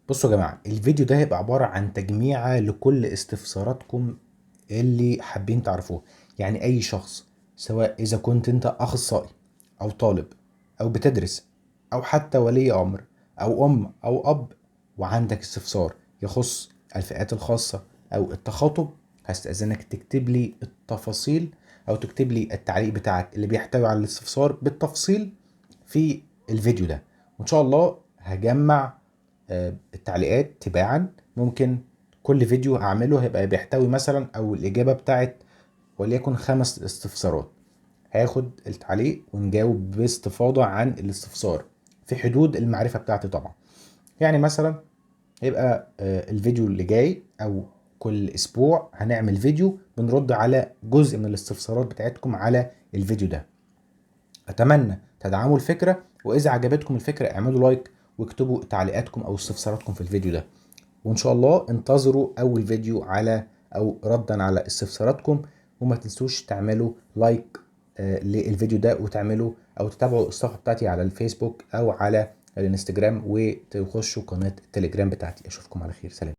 بصوا يا جماعة، الفيديو ده هيبقى عبارة عن تجميعة لكل استفساراتكم اللي حابين تعرفوه. يعني أي شخص، سواء إذا كنت أنت أخصائي أو طالب أو بتدرس أو حتى ولي أمر أو أم أو أب، وعندك استفسار يخص الفئات الخاصة أو التخاطب، هستأذنك تكتب لي التفاصيل أو تكتب لي التعليق بتاعك اللي بيحتوي على الاستفسار بالتفصيل في الفيديو ده، وإن شاء الله هجمع التعليقات تباعا. ممكن كل فيديو هعمله هيبقى بيحتوي مثلا او الاجابة بتاعت وليكن 5 استفسارات، هاخد التعليق ونجاوب باستفاضة عن الاستفسار في حدود المعرفة بتاعتي طبعا. يعني مثلا هيبقى الفيديو اللي جاي او كل اسبوع هنعمل فيديو بنرد على جزء من الاستفسارات بتاعتكم على الفيديو ده. اتمنى تدعموا الفكرة، واذا عجبتكم الفكرة اعملوا لايك واكتبوا تعليقاتكم او استفساراتكم في الفيديو ده. وان شاء الله انتظروا اول فيديو على او ردا على استفساراتكم. وما تنسوش تعملوا لايك للفيديو ده، وتعملوا او تتابعوا الصفحة بتاعتي على الفيسبوك او على الانستجرام، وتخشوا قناة التليجرام بتاعتي. اشوفكم على خير، سلام.